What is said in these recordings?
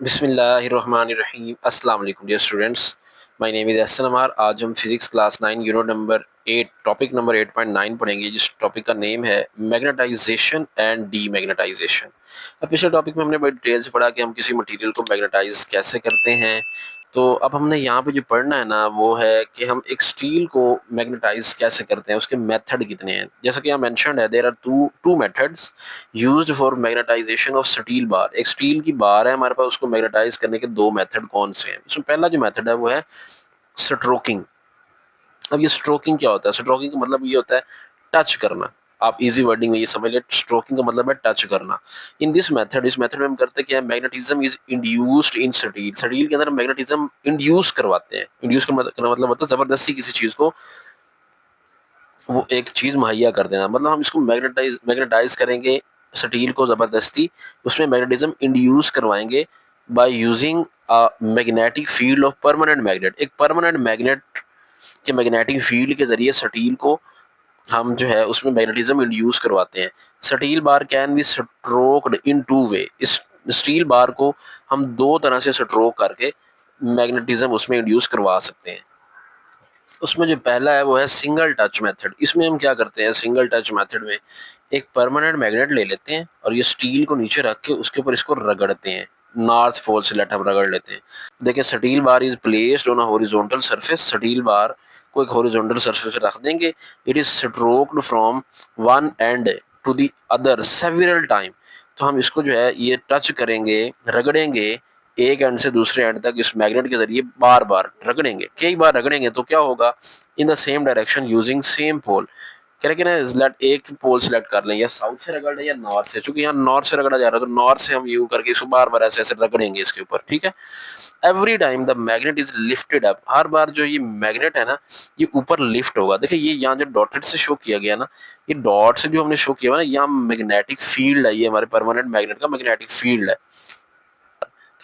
बिस्मिल्लाहिर्रहमानिर्रहीम। अस्सलाम वालेकुम dear students, my name is Ehsan Amar. आज हम physics class 9 unit number 8 topic number 8.9 पढ़ेंगे, जिस टॉपिक का नेम है मैग्नेटाइजेशन एंड डीमैग्नेटाइजेशन। अब पिछले टॉपिक में हमने बड़ी डिटेल से पढ़ा कि हम किसी मटेरियल को मैग्नेटाइज कैसे करते हैं। तो अब हमने यहाँ पे जो पढ़ना है ना, वो है कि हम एक स्टील को मैग्नेटाइज कैसे करते हैं, उसके मेथड कितने हैं। जैसा कि यहाँ मेंशन्ड है, there are two methods used for magnetization of steel bar. एक स्टील की बार है हमारे पास, उसको मैग्नेटाइज करने के दो मेथड कौन से हैं। उसमें पहला जो मेथड है वो है स्ट्रोकिंग। अब ये स्ट्रोकिंग क्या होता है? स्ट्रोकिंग का मतलब ये होता है टच करना। आप इजी वर्डिंग में ये समझ ले, स्ट्रोकिंग का मतलब है टच करना। इन दिस मेथड, इस मेथड में हम करते क्या है, magnetism is induced in steel. Steel के अंदर मैग्नेटिज्म इंड्यूस करवाते हैं। इंड्यूस का मतलब होता है जबरदस्ती किसी चीज को वो एक चीज मुहैया कर देना। मतलब हम इसको मैग्नेटाइज करेंगे स्टील को जबरदस्ती, उसमें मैग्नेटिज्म इंड्यूस करवाएंगे by using a magnetic field of permanent magnet. एक परमानेंट मैग्नेट के मैग्नेटिक फील्ड के जरिए स्टील को हम जो है उसमें मैग्नेटिज्म इंड्यूस करवाते हैं। Steel bar can be stroked in two way. इस स्टील बार को हम दो तरह से स्ट्रोक करके मैग्नेटिज्म उसमें इंड्यूस करवा सकते हैं। उसमें जो पहला है वो है सिंगल टच मेथड। इसमें हम क्या करते हैं, सिंगल टच मेथड में एक परमानेंट मैग्नेट ले लेते हैं और ये स्टील को नीचे रख के उसके ऊपर इसको रगड़ते हैं। नॉर्थ पोल से लेट हम रगड़ लेते हैं। देखिए, steel bar is placed on a horizontal surface. Steel bar को एक हॉरिजॉन्टल सरफेस पे रख देंगे। It is stroked from one end to the other several time. तो हम इसको जो है ये टच करेंगे, रगड़ेंगे एक एंड से दूसरे एंड तक इस मैग्नेट के जरिए बार बार रगड़ेंगे। कई बार रगड़ेंगे तो क्या होगा, in the same direction using same pole. कह रहे कि ना लेट एक पोल सिलेक्ट कर लें, या साउथ से रगड़ लें या नॉर्थ से। चूंकि यहाँ नॉर्थ से रगड़ा जा रहा है तो नॉर्थ से हम यू करके इसको बार बार ऐसे ऐसे रगड़ेंगे इसके ऊपर, ठीक है। Every time the magnet is lifted up. हर बार जो ये मैग्नेट है ना, ये ऊपर लिफ्ट होगा। देखिए, ये यहाँ जो डॉटेड से शो किया गया ना, ये डॉट से जो हमने शो किया हुआ ना, यहाँ मैग्नेटिक फील्ड है। ये हमारे परमानेंट मैग्नेट का मैग्नेटिक फील्ड है।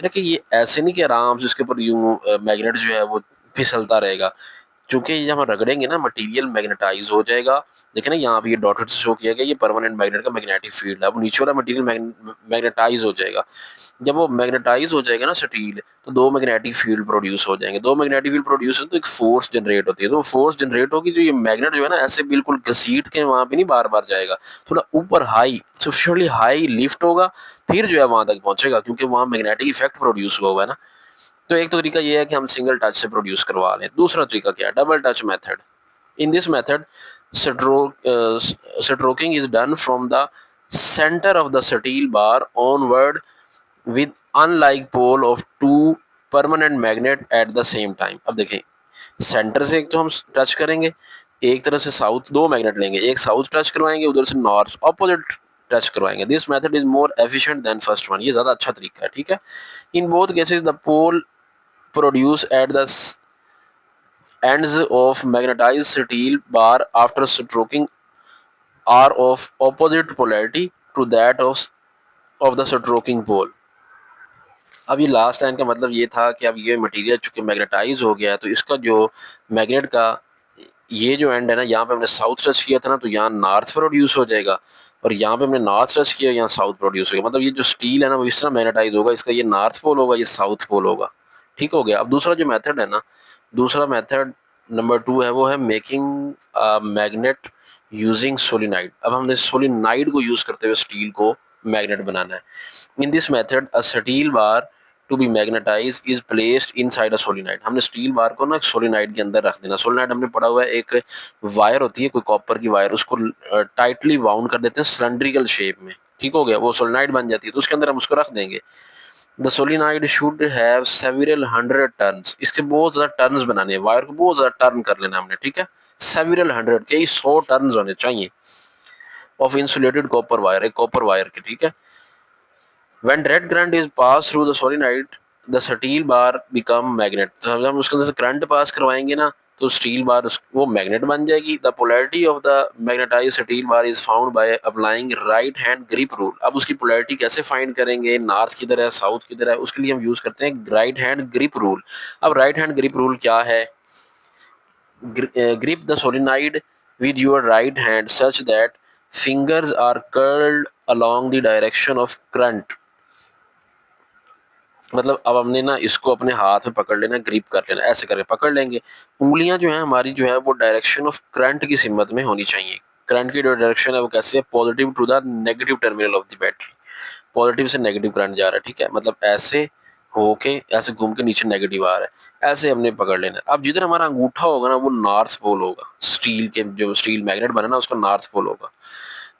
कि ये ऐसे नहीं कि आराम से इसके ऊपर यूं मैग्नेट जो है वो फिसलता रहेगा। चूंकि जब हम रगड़ेंगे ना, मटेरियल मैग्नेटाइज हो जाएगा। देखिए ना, यहाँ पे ये डॉटेड से शो किया गया, ये परमानेंट मैग्नेट का मैग्नेटिक फील्ड है। अब नीचे वाला मटेरियल मैग्नेटाइज हो जाएगा। जब वो मैग्नेटाइज हो जाएगा ना स्टील, तो दो मैग्नेटिक फील्ड प्रोड्यूस हो जाएंगे। दो मैग्नेटिक फील्ड प्रोड्यूस हो तो एक फोर्स जनरेट होती है। तो फोर्स जनरेट होगी, जो ये मैग्नेट जो है ना, ऐसे बिल्कुल घसीट के वहां पे नहीं बार बार जाएगा, थोड़ा ऊपर हाई, सफिशिएंटली हाई लिफ्ट होगा, फिर जो है वहां तक पहुंचेगा, क्योंकि वहां मैग्नेटिक इफेक्ट प्रोड्यूस हुआ हुआ है ना। तो एक तो तरीका ये है कि हम सिंगल टच से प्रोड्यूस करवा लें। दूसरा तरीका क्या है, double touch method. In this method stroking is done from the center of the steel bar onward with unlike pole of two permanent magnet at the same time। अब देखें, centre से एक तो हम टच करेंगे, एक तरफ से साउथ, दो मैग्नेट लेंगे, एक साउथ टच करवाएंगे, उधर से नॉर्थ ऑपोजिट टच करवाएंगे। This method is more efficient than first one. ये ज्यादा अच्छा तरीका है, ठीक है। In both cases the pole produce at the ends of magnetized steel bar after stroking are of opposite polarity to that of the stroking pole। अब ये last line का मतलब ये था कि अब ये मटेरियल चूंकि मैग्नेटाइज हो गया है, तो इसका जो मैग्नेट का ये जो एंड है ना, यहाँ पे हमने साउथ टच किया था ना, तो यहाँ नॉर्थ प्रोड्यूस हो जाएगा, और यहाँ पे हमने नॉर्थ टच किया, यहाँ साउथ प्रोड्यूस होगा। मतलब ये जो स्टील है ना, वो इस तरह मैग्नेटाइज होगा, इसका ये नॉर्थ पोल होगा, ये साउथ पोल होगा। ठीक हो गया। अब दूसरा जो मेथड है ना, दूसरा मेथड नंबर 2 है, वो है मेकिंग मैग्नेट यूजिंग सोलिनाइड। अब हमने सोलिनाइड को यूज करते हुए स्टील को मैग्नेट बनाना है। In this method a steel bar to be magnetize is placed inside a solenoid. हमने स्टील बार को ना सोलिनाइड के अंदर रख देना। सोलिनाइड हमने पढ़ा हुआ है, एक वायर होती है, कोई कॉपर की वायर, उसको टाइटली बाउंड कर देते हैं सिलेंड्रिकल शेप में। ठीक हो गया, वो सोलिनाइड बन जाती है, तो उसके अंदर हम उसको रख देंगे। The solenoid should have several 100 turns. इसके बहुत ज्यादा टर्न्स बनाने हैं, वायर को बहुत ज्यादा टर्न कर लेना हमने, ठीक है। सेवरल 100, कई 100 टर्न्स होने चाहिए ऑफ इंसुलेटेड कॉपर वायर, एक कॉपर वायर के, ठीक है। When direct current is passed through the solenoid, the steel bar become magnet। तो जब हम उसके अंदर से करंट पास करवाएंगे ना, तो स्टील बार वो मैग्नेट बन जाएगी। The polarity of the magnetize steel bar is found by applying right hand grip rule. अब उसकी पोलैरिटी कैसे फाइंड करेंगे, नॉर्थ किधर है साउथ किधर है, उसके लिए हम यूज करते हैं राइट हैंड ग्रिप रूल। अब राइट हैंड ग्रिप रूल क्या है, grip the solenoid with your right hand such that fingers are curled along the direction of current। मतलब अब हमने ना इसको अपने हाथ में पकड़ लेना, ग्रिप कर लेना, ऐसे करके पकड़ लेंगे। उंगलियां जो है हमारी जो है वो डायरेक्शन ऑफ करंट की सिमत में होनी चाहिए। करंट की जो डायरेक्शन है वो कैसे है, positive to the negative terminal of the battery. Positive से नेगेटिव करंट जा रहा है, ठीक है, मतलब ऐसे होके ऐसे घूम के नीचे नेगेटिव आ रहा है, ऐसे हमने पकड़ लेना है। अब जिधर हमारा अंगूठा होगा ना वो नॉर्थ पोल होगा, स्टील के जो स्टील मैग्नेट बना ना उसका नॉर्थ पोल होगा।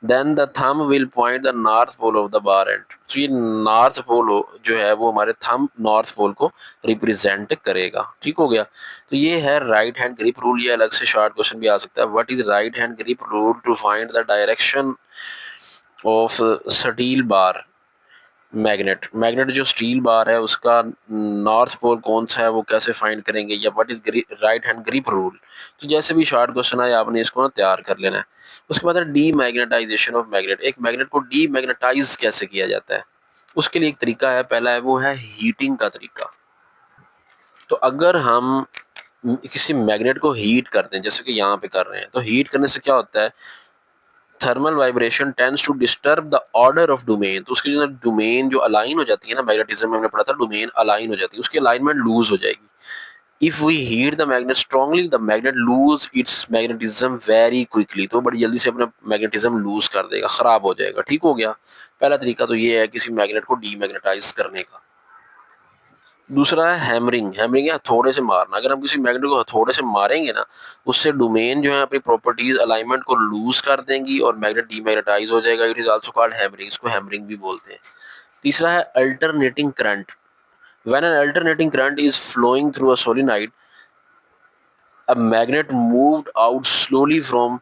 Then the thumb will point the north pole of the bar end. तो ये नॉर्थ पोल जो है वो हमारे थंब नॉर्थ पोल को रिप्रेजेंट करेगा। ठीक हो गया। तो ये है राइट हैंड ग्रिप रूल। ये अलग से शॉर्ट क्वेश्चन भी आ सकता है, what is right hand grip rule to find the direction of steel bar magnet. Magnet जो स्टील बार है उसका नॉर्थ पोल कौन सा है वो कैसे फाइंड करेंगे, या what is right hand grip rule. तो जैसे भी शॉर्ट क्वेश्चन है आपने इसको ना तैयार कर लेना है। उसके बाद है डी मैग्नेटाइजेशन ऑफ मैग्नेट। एक मैग्नेट को डी मैग्नेटाइज कैसे किया जाता है, उसके लिए एक तरीका है, पहला है वो है हीटिंग का तरीका। तो अगर हम किसी मैग्नेट को हीट करते हैं जैसे कि यहाँ पे कर रहे हैं, तो हीट करने से क्या होता है, thermal vibration tends to disturb the order of domain. तो उसकी जो डोमेन जो अलाइन हो जाती है ना, मैग्नेटिज्म में हमने पढ़ा था डोमेन अलाइन हो जाती है, उसकी अलाइनमेंट लूज हो जाएगी। If we heat the magnet strongly the magnet lose its magnetism very quickly. तो बड़ी जल्दी से अपना मैग्नेटिज्म लूज कर देगा, खराब हो जाएगा। ठीक हो गया। पहला तरीका तो ये है किसी मैग्नेट को डीमैग्नेटाइज करने का। दूसरा है हैमरिंग। हैमरिंग है हथौड़े से मारना। अगर हम किसी मैग्नेट को हथौड़े से मारेंगे ना, उससे डोमेन जो है अपनी प्रॉपर्टीज अलाइनमेंट को लूज कर देंगी और मैग्नेट डीमैग्नेटाइज हो जाएगा। It is also called hammering, इसको हैमरिंग भी बोलते हैं। तीसरा है alternating current. When an alternating current is flowing through a solenoid, a magnet moved out slowly from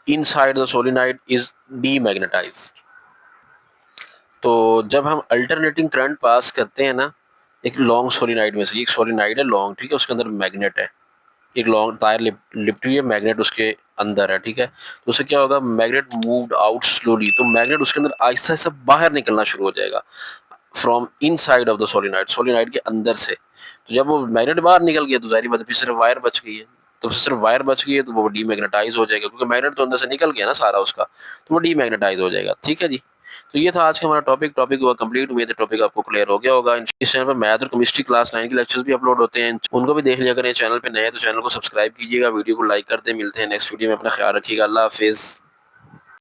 inside the solenoid is demagnetised. तो जब हम अल्टरनेटिंग करंट पास करते हैं ना एक लॉन्ग सोलेनोइड में से, एक सोलेनोइड है लॉन्ग, ठीक है, उसके अंदर मैग्नेट है, एक लॉन्ग टायर लिपटी हुई है, मैग्नेट उसके अंदर है, ठीक है। तो उससे क्या होगा, मैग्नेट मूव्ड आउट स्लोली, तो मैग्नेट उसके अंदर आहिस्ता आहिस्ता बाहर निकलना शुरू हो जाएगा from in side of the solenoid, solenoid के अंदर से। तो जब वो मैग्नेट बाहर निकल गया तो जाहिर बात है फिर सिर्फ वायर बच गई है। तो सिर्फ वायर बच गई है तो वो डीमैग्नेटाइज हो जाएगा, क्योंकि मैग्नेट तो अंदर से निकल गया ना सारा उसका, तो वो डीमैग्नेटाइज हो जाएगा। ठीक है जी। तो ये था आज का हमारा टॉपिक हुआ कंप्लीट। उम्मीद है टॉपिक आपको क्लियर हो गया होगा। इस चैनल पर मैथ और केमिस्ट्री क्लास 9 के लेक्चर्स भी अपलोड होते हैं, उनको भी देख लिया करें। चैनल पे नए हैं तो चैनल को सब्सक्राइब कीजिएगा, वीडियो को लाइक करते। मिलते हैं नेक्स्ट वीडियो में, अपना ख्याल रखिएगा। अल्लाह हाफिज़।